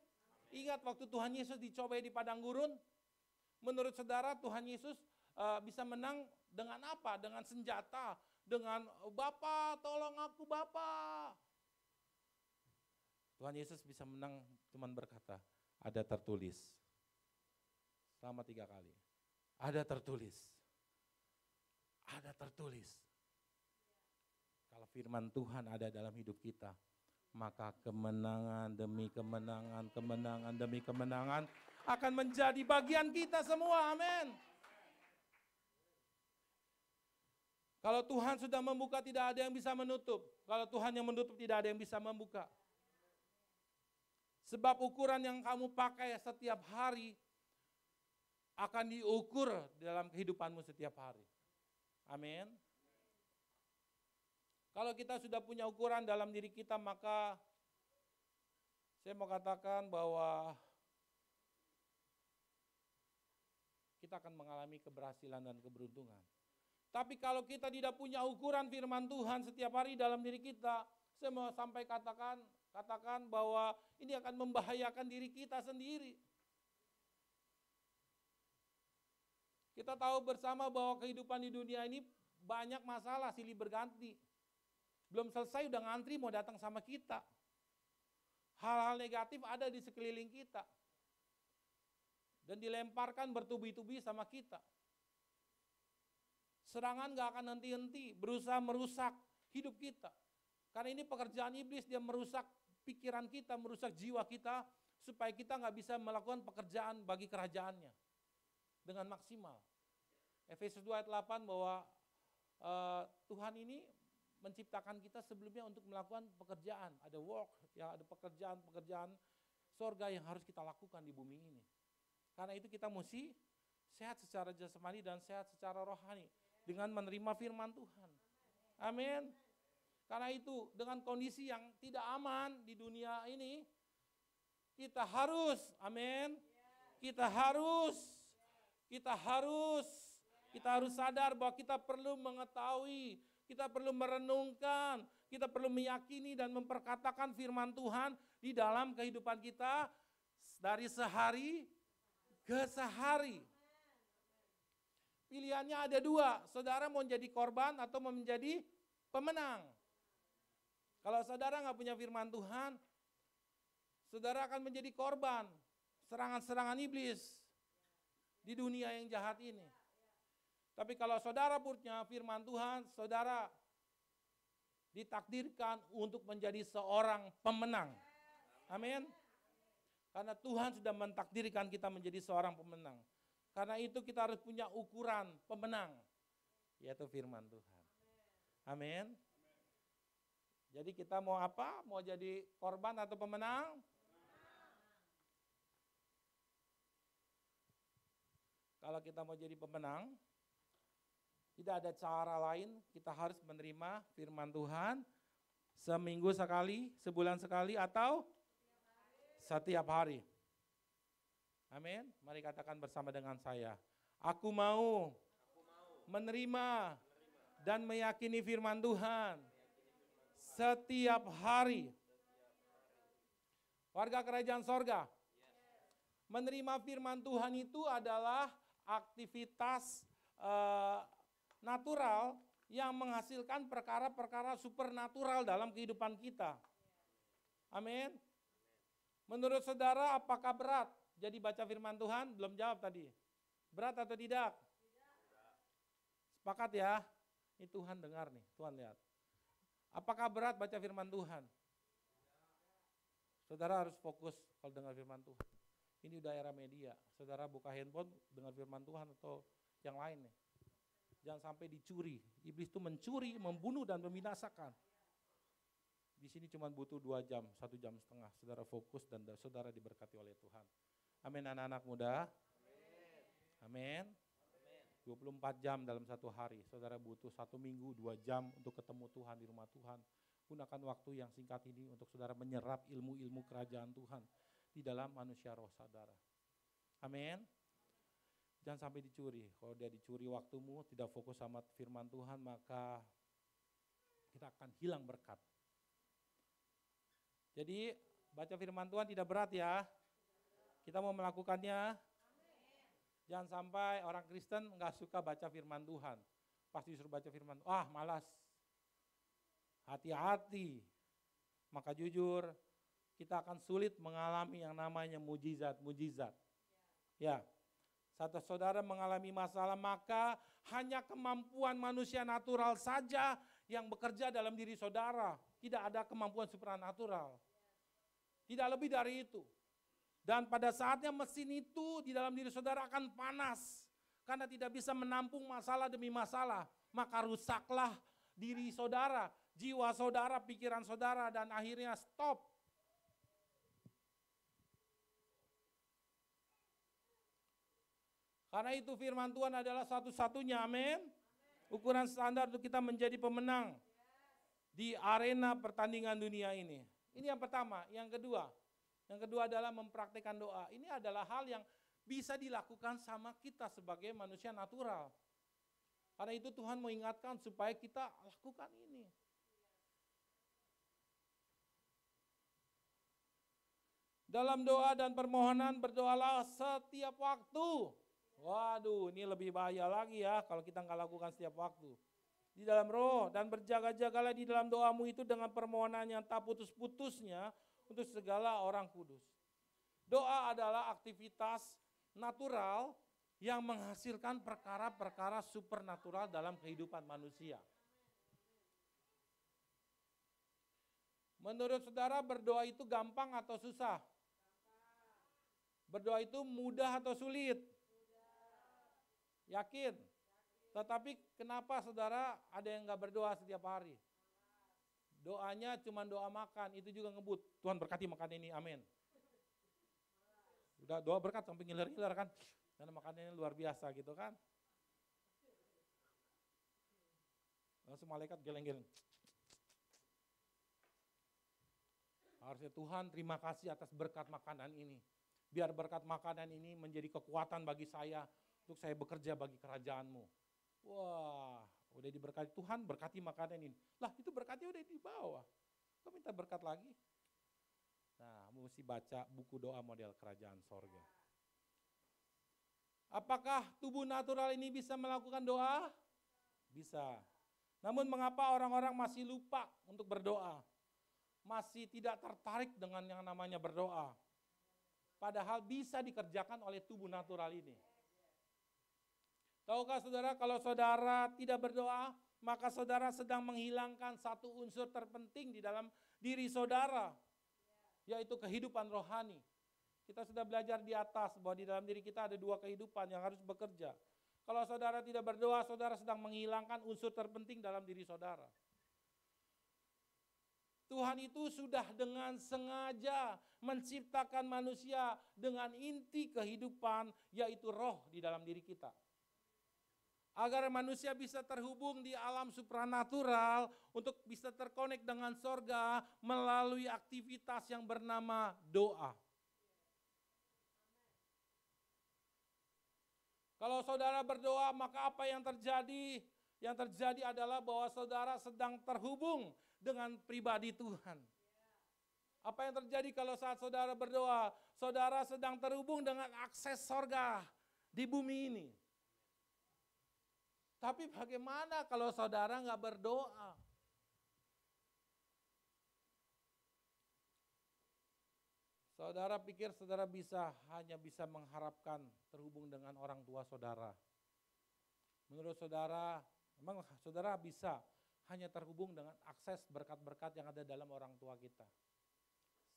A: Ingat waktu Tuhan Yesus dicobai di padang gurun, menurut saudara Tuhan Yesus bisa menang dengan apa? Dengan senjata, dengan Bapa tolong aku Bapa. Tuhan Yesus bisa menang cuman berkata, ada tertulis. Selama 3 kali. Ada tertulis. Ada tertulis. Kalau firman Tuhan ada dalam hidup kita, maka kemenangan demi kemenangan, kemenangan demi kemenangan akan menjadi bagian kita semua, amin. Kalau Tuhan sudah membuka, tidak ada yang bisa menutup. Kalau Tuhan yang menutup, tidak ada yang bisa membuka. Sebab ukuran yang kamu pakai setiap hari akan diukur dalam kehidupanmu setiap hari. Amin. Kalau kita sudah punya ukuran dalam diri kita, maka saya mau katakan bahwa kita akan mengalami keberhasilan dan keberuntungan. Tapi kalau kita tidak punya ukuran firman Tuhan setiap hari dalam diri kita, saya mau sampai katakan bahwa ini akan membahayakan diri kita sendiri. Kita tahu bersama bahwa kehidupan di dunia ini banyak masalah silih berganti. Belum selesai udah ngantri mau datang sama kita. Hal-hal negatif ada di sekeliling kita. Dan dilemparkan bertubi-tubi sama kita. Serangan gak akan henti-henti, berusaha merusak hidup kita. Karena ini pekerjaan iblis, dia merusak pikiran kita, merusak jiwa kita, supaya kita gak bisa melakukan pekerjaan bagi kerajaannya dengan maksimal. Efesus 2 ayat 8 bahwa Tuhan ini menciptakan kita sebelumnya untuk melakukan pekerjaan. Ada work, ya ada pekerjaan sorga yang harus kita lakukan di bumi ini. Karena itu kita mesti sehat secara jasmani dan sehat secara rohani dengan menerima firman Tuhan. Amin. Karena itu dengan kondisi yang tidak aman di dunia ini, kita harus, amin. Kita harus sadar bahwa kita perlu mengetahui, kita perlu merenungkan, kita perlu meyakini dan memperkatakan firman Tuhan di dalam kehidupan kita dari sehari ke sehari. Pilihannya ada 2, saudara mau jadi korban atau mau menjadi pemenang. Kalau saudara nggak punya firman Tuhan, saudara akan menjadi korban serangan-serangan iblis di dunia yang jahat ini. Tapi kalau saudara punya firman Tuhan, saudara ditakdirkan untuk menjadi seorang pemenang. Amin. Karena Tuhan sudah mentakdirkan kita menjadi seorang pemenang. Karena itu kita harus punya ukuran pemenang, yaitu firman Tuhan. Amin. Jadi kita mau apa? Mau jadi korban atau pemenang? Kalau kita mau jadi pemenang, tidak ada cara lain, kita harus menerima firman Tuhan seminggu sekali, sebulan sekali, atau setiap hari. Amin. Mari katakan bersama dengan saya. Aku mau menerima dan meyakini firman Tuhan setiap hari. Warga kerajaan sorga, menerima firman Tuhan itu adalah aktivitas natural yang menghasilkan perkara-perkara supernatural dalam kehidupan kita. Amin. Menurut saudara apakah berat? Jadi baca firman Tuhan, belum jawab tadi. Berat atau tidak? Sepakat ya? Ini Tuhan dengar nih, Tuhan lihat. Apakah berat baca firman Tuhan? Saudara harus fokus kalau dengar firman Tuhan. Ini udah era media, saudara buka handphone dengar firman Tuhan atau yang lain nih. Jangan sampai dicuri. Iblis itu mencuri, membunuh dan membinasakan. Di sini cuma butuh 2 jam, 1 jam setengah. Saudara fokus dan saudara diberkati oleh Tuhan. Amin anak-anak muda. Amin. 24 jam dalam satu hari. Saudara butuh 1 minggu, 2 jam untuk ketemu Tuhan di rumah Tuhan. Gunakan waktu yang singkat ini untuk saudara menyerap ilmu-ilmu kerajaan Tuhan di dalam manusia roh saudara. Amin. Jangan sampai dicuri. Kalau dia dicuri waktumu, tidak fokus sama firman Tuhan, maka kita akan hilang berkat. Jadi baca firman Tuhan tidak berat ya. Kita mau melakukannya. Jangan sampai orang Kristen nggak suka baca firman Tuhan. Pasti disuruh baca firman, malas. Hati-hati. Maka jujur, kita akan sulit mengalami yang namanya mujizat-mujizat. Ya. Saat saudara mengalami masalah, maka hanya kemampuan manusia natural saja yang bekerja dalam diri saudara. Tidak ada kemampuan supranatural. Tidak lebih dari itu. Dan pada saatnya mesin itu di dalam diri saudara akan panas. Karena tidak bisa menampung masalah demi masalah. Maka rusaklah diri saudara, jiwa saudara, pikiran saudara, dan akhirnya stop. Karena itu firman Tuhan adalah satu-satunya, amin. Ukuran standar untuk kita menjadi pemenang di arena pertandingan dunia ini. Ini yang pertama. Yang kedua adalah mempraktikkan doa. Ini adalah hal yang bisa dilakukan sama kita sebagai manusia natural. Karena itu Tuhan mengingatkan supaya kita lakukan ini. Dalam doa dan permohonan berdoalah setiap waktu. Waduh, ini lebih bahaya lagi ya kalau kita nggak lakukan setiap waktu. Di dalam roh, dan berjaga-jagalah di dalam doamu itu dengan permohonan yang tak putus-putusnya untuk segala orang kudus. Doa adalah aktivitas natural yang menghasilkan perkara-perkara supernatural dalam kehidupan manusia. Menurut saudara berdoa itu gampang atau susah? Berdoa itu mudah atau sulit? Yakin? Tetapi kenapa saudara ada yang gak berdoa setiap hari? Doanya cuma doa makan, itu juga ngebut. Tuhan berkati makan ini, amin. Udah doa berkat sampai ngiler-ngiler kan. Karena makanannya luar biasa gitu kan. Langsung malaikat geleng-geleng. Harusnya Tuhan terima kasih atas berkat makanan ini. Biar berkat makanan ini menjadi kekuatan bagi saya untuk saya bekerja bagi kerajaan-Mu. Wah, udah diberkati Tuhan, berkati makanan ini. Lah, itu berkatnya udah di bawah. Kok minta berkat lagi? Nah, mesti baca buku doa model kerajaan sorga. Apakah tubuh natural ini bisa melakukan doa? Bisa. Namun mengapa orang-orang masih lupa untuk berdoa? Masih tidak tertarik dengan yang namanya berdoa? Padahal bisa dikerjakan oleh tubuh natural ini. Tahukah saudara, kalau saudara tidak berdoa, maka saudara sedang menghilangkan satu unsur terpenting di dalam diri saudara, yaitu kehidupan rohani. Kita sudah belajar di atas bahwa di dalam diri kita ada 2 kehidupan yang harus bekerja. Kalau saudara tidak berdoa, saudara sedang menghilangkan unsur terpenting dalam diri saudara. Tuhan itu sudah dengan sengaja menciptakan manusia dengan inti kehidupan, yaitu roh di dalam diri kita. Agar manusia bisa terhubung di alam supranatural untuk bisa terkonek dengan sorga melalui aktivitas yang bernama doa. Kalau saudara berdoa, maka apa yang terjadi? Yang terjadi adalah bahwa saudara sedang terhubung dengan pribadi Tuhan. Apa yang terjadi kalau saat saudara berdoa? Saudara sedang terhubung dengan akses sorga di bumi ini. Tapi bagaimana kalau saudara nggak berdoa? Saudara pikir saudara hanya bisa mengharapkan terhubung dengan orang tua saudara. Menurut saudara, memang saudara bisa hanya terhubung dengan akses berkat-berkat yang ada dalam orang tua kita.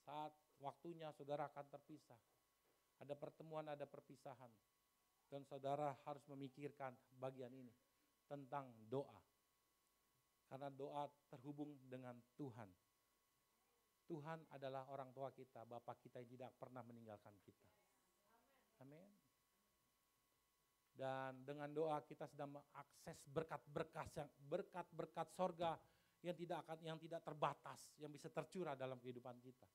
A: Saat waktunya saudara akan terpisah. Ada pertemuan, ada perpisahan. Dan saudara harus memikirkan bagian ini tentang doa. Karena doa terhubung dengan Tuhan. Tuhan adalah orang tua kita, Bapa kita yang tidak pernah meninggalkan kita. Amin. Dan dengan doa kita sedang mengakses berkat-berkat sorga yang tidak terbatas, yang bisa tercurah dalam kehidupan kita.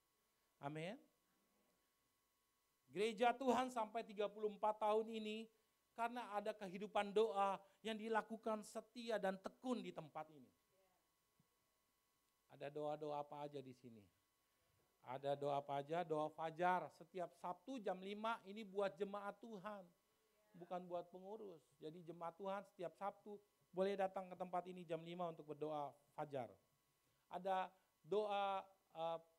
A: Amin. Gereja Tuhan sampai 34 tahun ini karena ada kehidupan doa yang dilakukan setia dan tekun di tempat ini. Ada doa-doa apa aja di sini? Ada doa apa aja? Doa fajar setiap Sabtu jam 5 ini buat jemaat Tuhan. Bukan buat pengurus. Jadi jemaat Tuhan setiap Sabtu boleh datang ke tempat ini jam 5 untuk berdoa fajar. Ada doa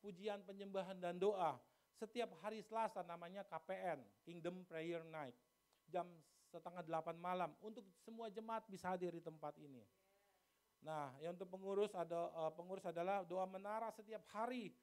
A: pujian penyembahan dan doa. Setiap hari Selasa namanya KPN, Kingdom Prayer Night. Jam 7:30 malam untuk semua jemaat bisa hadir di tempat ini. Nah, yang untuk pengurus adalah doa menara setiap hari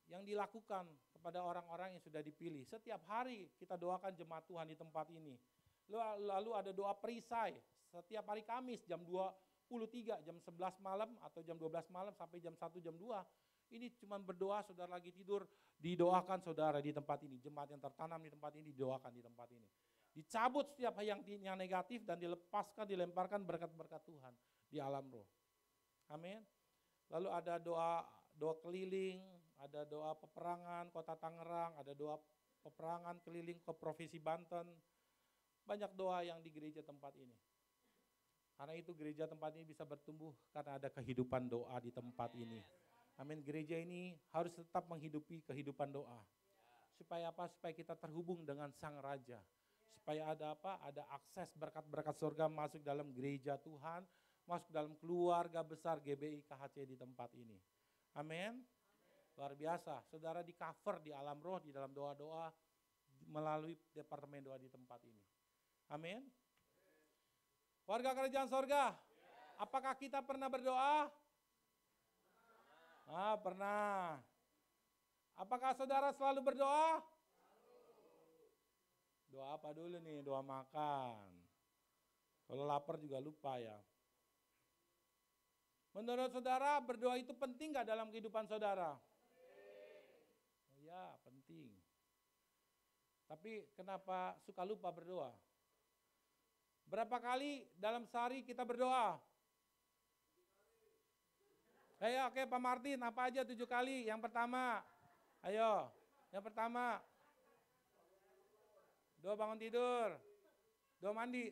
A: yang dilakukan kepada orang-orang yang sudah dipilih. Setiap hari kita doakan jemaat Tuhan di tempat ini. Lalu ada doa perisai setiap hari Kamis jam 23, jam 11 malam atau jam 12 malam sampai jam 1, jam 2. Ini cuma berdoa, saudara lagi tidur, didoakan saudara di tempat ini. Jemaat yang tertanam di tempat ini didoakan di tempat ini. Dicabut setiap yang negatif dan dilepaskan, dilemparkan berkat-berkat Tuhan di alam roh. Amin. Lalu ada doa keliling, ada doa peperangan Kota Tangerang, ada doa peperangan keliling ke Provinsi Banten. Banyak doa yang di gereja tempat ini. Karena itu gereja tempat ini bisa bertumbuh karena ada kehidupan doa di tempat ini. Amin. Gereja ini harus tetap menghidupi kehidupan doa. Supaya apa? Supaya kita terhubung dengan Sang Raja. Supaya ada apa? Ada akses berkat-berkat surga masuk dalam gereja Tuhan, masuk dalam keluarga besar GBI KHC di tempat ini. Amin. Luar biasa, saudara di cover di alam roh, di dalam doa-doa melalui departemen doa di tempat ini. Amin. Warga kerajaan sorga, apakah kita pernah berdoa? Pernah. Apakah saudara selalu berdoa? Doa apa dulu nih? Doa makan. Kalau lapar juga lupa ya. Menurut saudara berdoa itu penting gak dalam kehidupan saudara? Ya, penting. Tapi kenapa suka lupa berdoa? Berapa kali dalam sehari kita berdoa? Ayo, oke Pak Martin, apa aja 7 kali? Yang pertama, ayo. Yang pertama, doa bangun tidur. Doa mandi.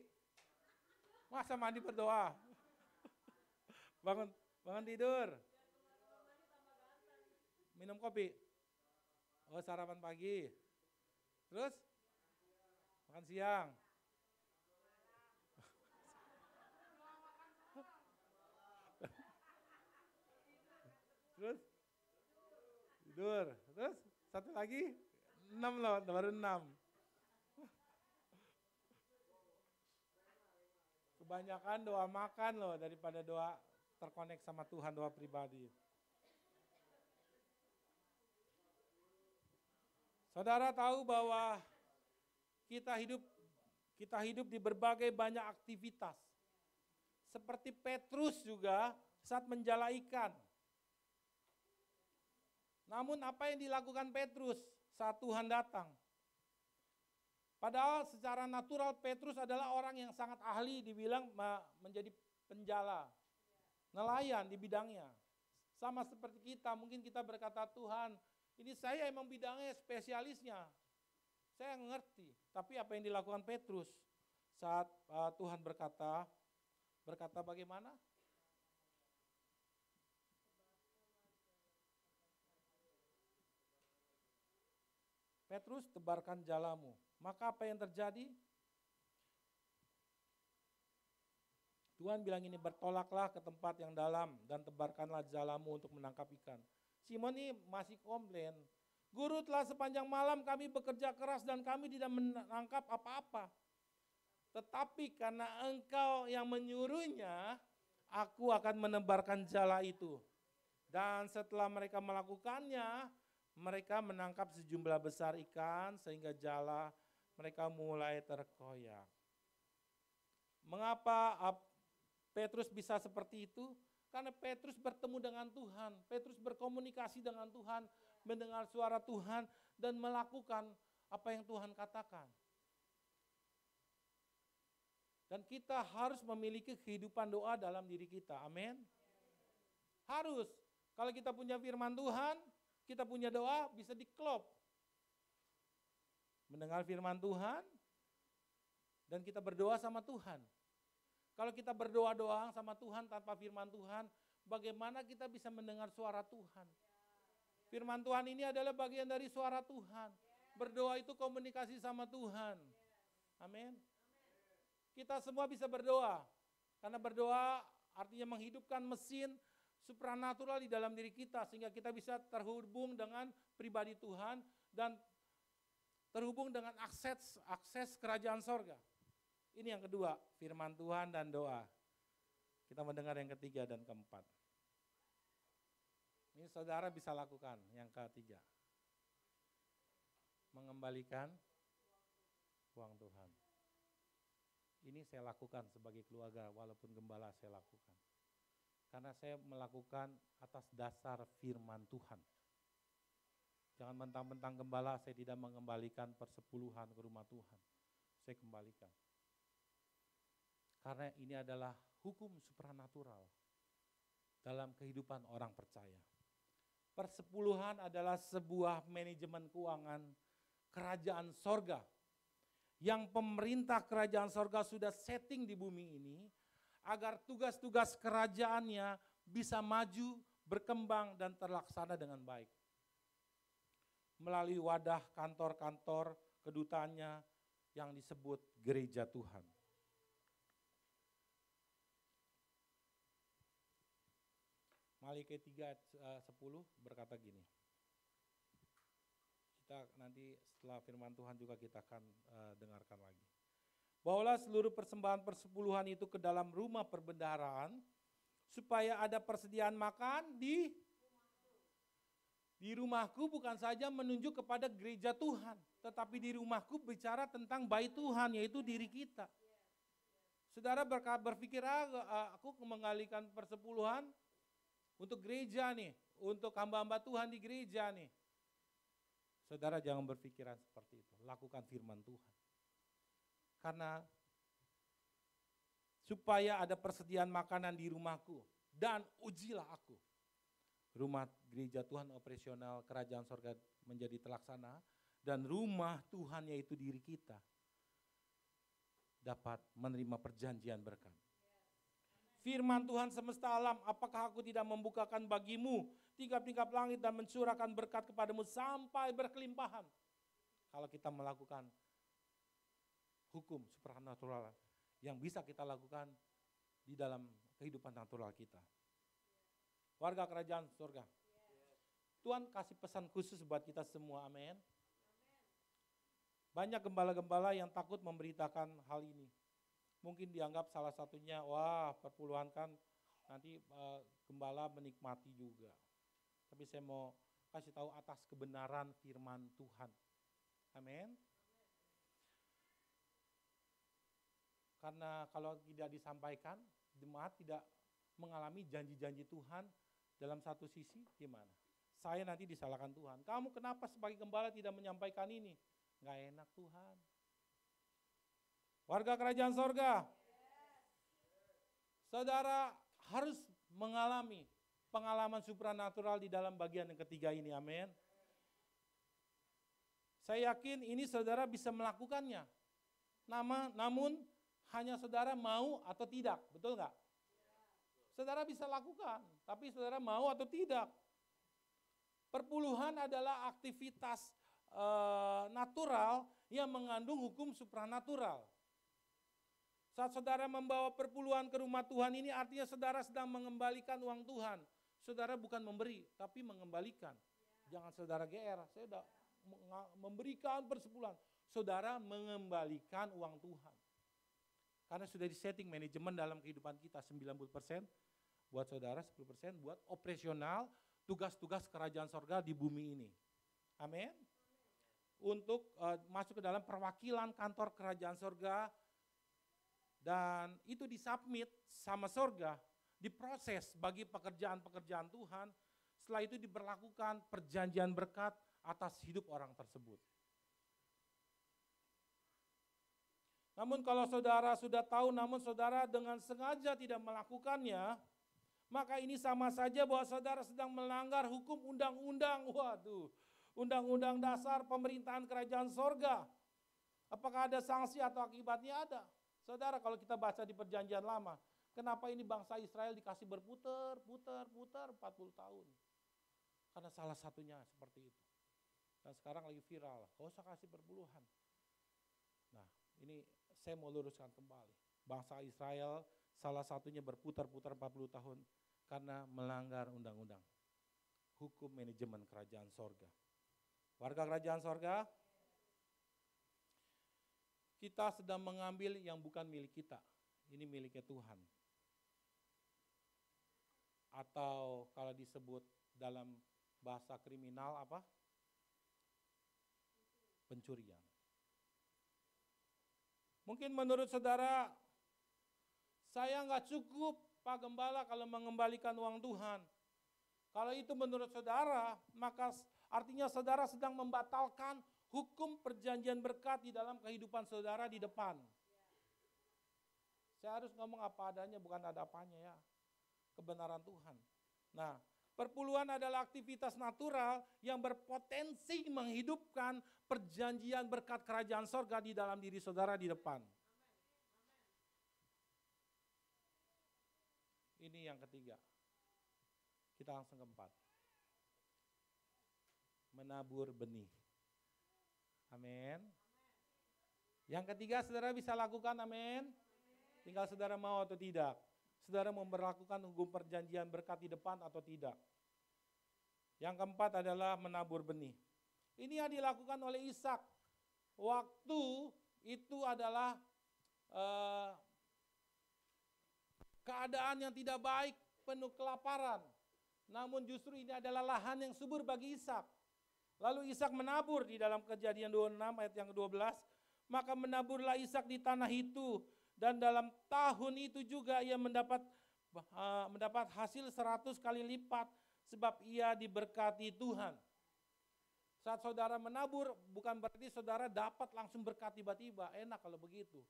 A: Masa mandi berdoa? Bangun tidur. Minum kopi. Oh, sarapan pagi. Terus? Makan siang. Terus? Tidur. Terus? Satu lagi? 6 loh, baru 6. Kebanyakan doa makan loh daripada doa terkonek sama Tuhan, doa pribadi. Saudara tahu bahwa kita hidup di berbagai banyak aktivitas. Seperti Petrus juga saat menjala ikan. Namun apa yang dilakukan Petrus saat Tuhan datang? Padahal secara natural Petrus adalah orang yang sangat ahli dibilang menjadi penjala, nelayan di bidangnya. Sama seperti kita, mungkin kita berkata Tuhan, ini saya emang bidangnya spesialisnya, saya ngerti. Tapi apa yang dilakukan Petrus saat Tuhan berkata bagaimana? Petrus, tebarkan jalamu. Maka apa yang terjadi? Tuhan bilang ini, bertolaklah ke tempat yang dalam dan tebarkanlah jalamu untuk menangkap ikan. Simon ini masih komplain, Guru, telah sepanjang malam kami bekerja keras dan kami tidak menangkap apa-apa. Tetapi karena engkau yang menyuruhnya, aku akan menebarkan jala itu. Dan setelah mereka melakukannya, mereka menangkap sejumlah besar ikan sehingga jala mereka mulai terkoyak. Mengapa Petrus bisa seperti itu? Karena Petrus bertemu dengan Tuhan, Petrus berkomunikasi dengan Tuhan, mendengar suara Tuhan dan melakukan apa yang Tuhan katakan. Dan kita harus memiliki kehidupan doa dalam diri kita, amin. Harus, kalau kita punya firman Tuhan, kita punya doa bisa diklop. Mendengar firman Tuhan dan kita berdoa sama Tuhan. Kalau kita berdoa-doa sama Tuhan tanpa firman Tuhan, bagaimana kita bisa mendengar suara Tuhan? Firman Tuhan ini adalah bagian dari suara Tuhan. Berdoa itu komunikasi sama Tuhan. Amin. Kita semua bisa berdoa. Karena berdoa artinya menghidupkan mesin supranatural di dalam diri kita. Sehingga kita bisa terhubung dengan pribadi Tuhan dan terhubung dengan akses kerajaan sorga. Ini yang kedua, firman Tuhan dan doa. Kita mendengar yang ketiga dan keempat. Ini saudara bisa lakukan yang ketiga. Mengembalikan uang Tuhan. Ini saya lakukan sebagai keluarga, walaupun gembala saya lakukan. Karena saya melakukan atas dasar firman Tuhan. Jangan mentang-mentang gembala saya tidak mengembalikan persepuluhan ke rumah Tuhan. Saya kembalikan. Karena ini adalah hukum supranatural dalam kehidupan orang percaya. Persepuluhan adalah sebuah manajemen keuangan kerajaan sorga yang pemerintah kerajaan sorga sudah setting di bumi ini agar tugas-tugas kerajaannya bisa maju, berkembang, dan terlaksana dengan baik. Melalui wadah kantor-kantor kedutaannya yang disebut gereja Tuhan. Malikiya 3:10 berkata gini. Kita nanti setelah firman Tuhan juga kita akan dengarkan lagi. Bawalah seluruh persembahan persepuluhan itu ke dalam rumah perbendaharaan supaya ada persediaan makan di rumahku, bukan saja menunjuk kepada gereja Tuhan, tetapi di rumahku bicara tentang bait Tuhan, yaitu diri kita. Saudara berpikir, aku mengalihkan persepuluhan untuk gereja nih, untuk hamba-hamba Tuhan di gereja nih. Saudara jangan berpikiran seperti itu, lakukan firman Tuhan. Karena supaya ada persediaan makanan di rumahku dan ujilah aku. Rumah gereja Tuhan operasional kerajaan sorga menjadi terlaksana dan rumah Tuhan yaitu diri kita dapat menerima perjanjian berkat. Firman Tuhan semesta alam, apakah aku tidak membukakan bagimu tingkap-tingkap langit dan mencurahkan berkat kepadamu sampai berkelimpahan. Kalau kita melakukan hukum supranatural yang bisa kita lakukan di dalam kehidupan natural kita. Warga kerajaan surga. Tuhan kasih pesan khusus buat kita semua, amin. Banyak gembala-gembala yang takut memberitakan hal ini. Mungkin dianggap salah satunya, wah perpuluhan kan nanti gembala menikmati juga. Tapi saya mau kasih tahu atas kebenaran firman Tuhan. Amin. Karena kalau tidak disampaikan, jemaat tidak mengalami janji-janji Tuhan dalam satu sisi gimana? Saya nanti disalahkan Tuhan. Kamu kenapa sebagai gembala tidak menyampaikan ini? Nggak enak Tuhan. Warga kerajaan sorga, saudara harus mengalami pengalaman supranatural di dalam bagian yang ketiga ini, amin. Saya yakin ini saudara bisa melakukannya. Namun hanya saudara mau atau tidak, betul nggak? Saudara bisa lakukan, tapi saudara mau atau tidak. Perpuluhan adalah aktivitas natural yang mengandung hukum supranatural. Saat saudara membawa perpuluhan ke rumah Tuhan ini artinya saudara sedang mengembalikan uang Tuhan. Saudara bukan memberi, tapi mengembalikan. Jangan saudara GR, saya udah memberikan persepuluhan. Saudara mengembalikan uang Tuhan. Karena sudah disetting manajemen dalam kehidupan kita 90% buat saudara, 10% buat operasional tugas-tugas kerajaan sorga di bumi ini. Amin. Untuk masuk ke dalam perwakilan kantor kerajaan sorga dan itu disubmit sama sorga, diproses bagi pekerjaan-pekerjaan Tuhan. Setelah itu diberlakukan perjanjian berkat atas hidup orang tersebut. Namun kalau saudara sudah tahu, namun saudara dengan sengaja tidak melakukannya, maka ini sama saja bahwa saudara sedang melanggar hukum undang-undang. Waduh, undang-undang dasar pemerintahan kerajaan sorga. Apakah ada sanksi atau akibatnya? Ada. Saudara, kalau kita baca di perjanjian lama, kenapa ini bangsa Israel dikasih berputar 40 tahun? Karena salah satunya seperti itu. Dan sekarang lagi viral, gak usah kasih perpuluhan. Nah, ini saya mau luruskan kembali. Bangsa Israel salah satunya berputar-putar 40 tahun karena melanggar undang-undang. Hukum manajemen kerajaan sorga. Warga kerajaan sorga, kita sedang mengambil yang bukan milik kita. Ini miliknya Tuhan. Atau kalau disebut dalam bahasa kriminal apa? Pencurian. Mungkin menurut saudara, saya nggak cukup Pak Gembala kalau mengembalikan uang Tuhan. Kalau itu menurut saudara, maka artinya saudara sedang membatalkan hukum perjanjian berkat di dalam kehidupan saudara di depan. Saya harus ngomong apa adanya, bukan ada apanya ya. Kebenaran Tuhan. Nah, perpuluhan adalah aktivitas natural yang berpotensi menghidupkan perjanjian berkat kerajaan sorga di dalam diri saudara di depan. Ini yang ketiga. Kita langsung keempat. Menabur benih. Amin. Yang ketiga saudara bisa lakukan, amin. Tinggal saudara mau atau tidak. Saudara memperlakukan hukum perjanjian berkat di depan atau tidak. Yang keempat adalah menabur benih. Ini yang dilakukan oleh Ishak. Waktu itu adalah keadaan yang tidak baik, penuh kelaparan. Namun justru ini adalah lahan yang subur bagi Ishak. Lalu Ishak menabur di dalam Kejadian 26 ayat yang ke-12. Maka menaburlah Ishak di tanah itu. Dan dalam tahun itu juga ia mendapat hasil 100 kali lipat. Sebab ia diberkati Tuhan. Saat saudara menabur bukan berarti saudara dapat langsung berkat tiba-tiba. Enak kalau begitu.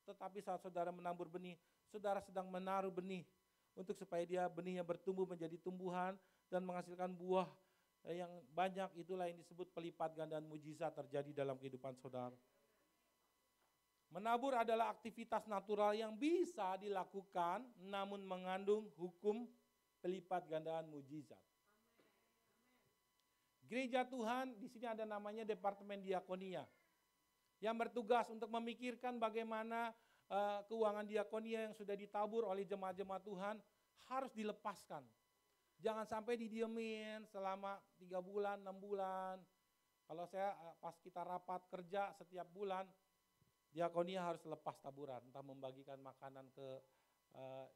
A: Tetapi saat saudara menabur benih, saudara sedang menaruh benih. Untuk supaya dia benihnya bertumbuh menjadi tumbuhan dan menghasilkan buah yang banyak. Itulah yang disebut pelipat gandaan mujizat terjadi dalam kehidupan saudara. Menabur adalah aktivitas natural yang bisa dilakukan namun mengandung hukum pelipat gandaan mujizat. Gereja Tuhan di sini ada namanya Departemen Diakonia yang bertugas untuk memikirkan bagaimana keuangan diakonia yang sudah ditabur oleh jemaat-jemaat Tuhan harus dilepaskan. Jangan sampai didiemin selama 3 bulan, 6 bulan. Kalau saya pas kita rapat kerja setiap bulan, diakonia harus lepas taburan, entah membagikan makanan ke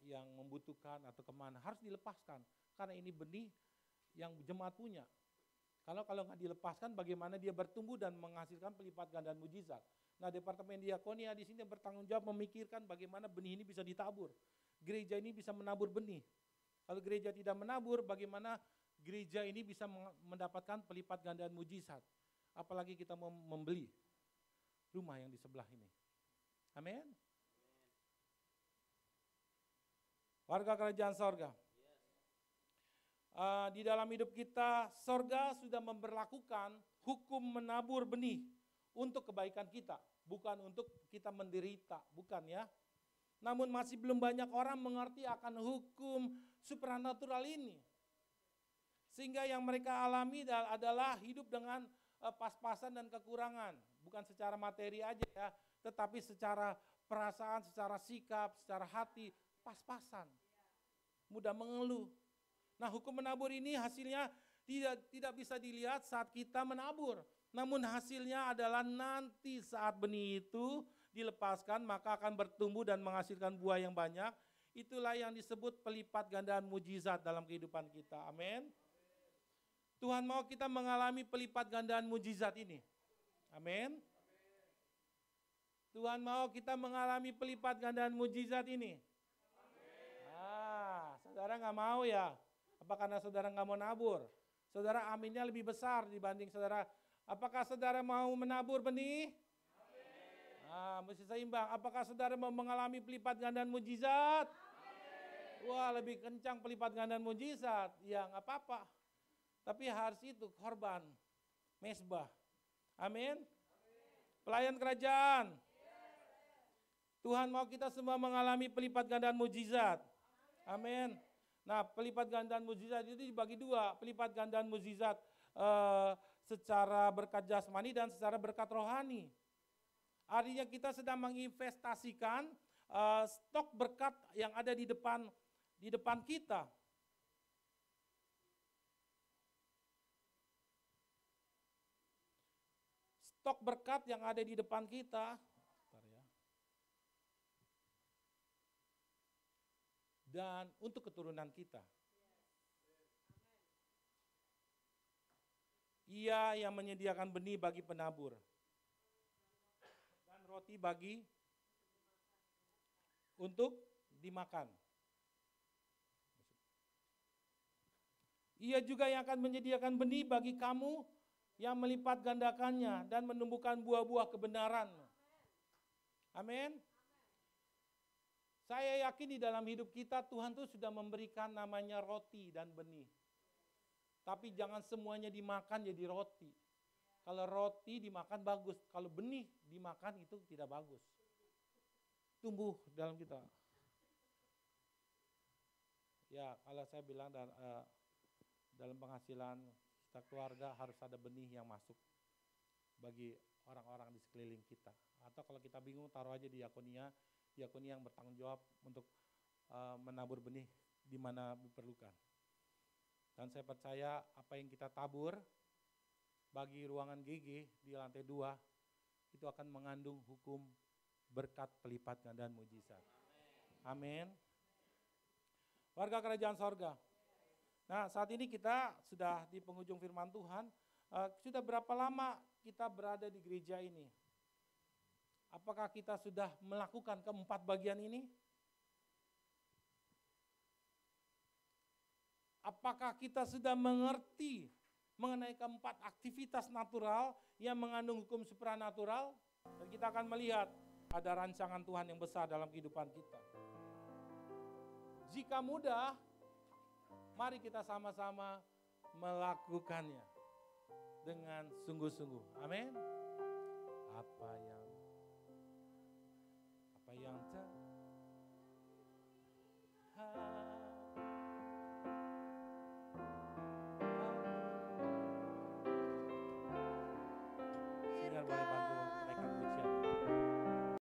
A: yang membutuhkan atau kemana, harus dilepaskan. Karena ini benih yang jemaat punya. Kalau nggak dilepaskan, bagaimana dia bertumbuh dan menghasilkan pelipat gandaan mujizat. Nah, Departemen Diakonia di sini bertanggung jawab memikirkan bagaimana benih ini bisa ditabur. Gereja ini bisa menabur benih. Kalau gereja tidak menabur, bagaimana gereja ini bisa mendapatkan pelipat gandaan mujizat. Apalagi kita membeli rumah yang di sebelah ini. Amin. Warga kerajaan sorga. Di dalam hidup kita, sorga sudah memberlakukan hukum menabur benih untuk kebaikan kita, bukan untuk kita menderita, bukan ya. Namun masih belum banyak orang mengerti akan hukum supranatural ini. Sehingga yang mereka alami adalah hidup dengan pas-pasan dan kekurangan. Bukan secara materi aja ya, tetapi secara perasaan, secara sikap, secara hati, pas-pasan. Mudah mengeluh. Nah, hukum menabur ini hasilnya tidak bisa dilihat saat kita menabur. Namun hasilnya adalah nanti saat benih itu dilepaskan, maka akan bertumbuh dan menghasilkan buah yang banyak. Itulah yang disebut pelipat gandaan mujizat dalam kehidupan kita. Amin. Tuhan mau kita mengalami pelipat gandaan mujizat ini. Amin. Tuhan mau kita mengalami pelipat gandaan mujizat ini. Saudara nggak mau ya? Apa karena saudara nggak mau nabur? Saudara aminnya lebih besar dibanding saudara. Apakah saudara mau menabur benih? Mesti seimbang. Apakah saudara mau mengalami pelipat gandaan mujizat? Wah, lebih kencang pelipat gandaan mujizat. Ya nggak apa-apa. Tapi harus itu korban, mesbah. Amin. Pelayan kerajaan. Tuhan mau kita semua mengalami pelipat gandaan mujizat. Amin. Nah, pelipat gandaan mujizat itu dibagi dua. Pelipat gandaan mujizat secara berkat jasmani dan secara berkat rohani. Artinya kita sedang menginvestasikan stok berkat yang ada di depan kita. Stok berkat yang ada di depan kita. Dan untuk keturunan kita. Ia yang menyediakan benih bagi penabur. Dan roti bagi untuk dimakan. Ia juga yang akan menyediakan benih bagi kamu yang melipat gandakannya dan menumbuhkan buah-buah kebenaran. Amin. Saya yakin di dalam hidup kita Tuhan tuh sudah memberikan namanya roti dan benih. Tapi jangan semuanya dimakan jadi roti. Kalau roti dimakan bagus, kalau benih dimakan itu tidak bagus. Tumbuh dalam kita. Ya, kalau saya bilang dalam penghasilan kita keluarga harus ada benih yang masuk bagi orang-orang di sekeliling kita. Atau kalau kita bingung taruh aja di diakonia yang bertanggung jawab untuk menabur benih di mana diperlukan. Dan saya percaya apa yang kita tabur bagi ruangan GG di lantai 2 itu akan mengandung hukum berkat pelipat gandaan mujizat. Amin. Warga kerajaan sorga. Nah, saat ini kita sudah di penghujung firman Tuhan. Sudah berapa lama kita berada di gereja ini? Apakah kita sudah melakukan keempat bagian ini? Apakah kita sudah mengerti mengenai keempat aktivitas natural yang mengandung hukum supranatural? Dan kita akan melihat ada rancangan Tuhan yang besar dalam kehidupan kita. Jika mudah, mari kita sama-sama melakukannya dengan sungguh-sungguh. Amin. Apa yang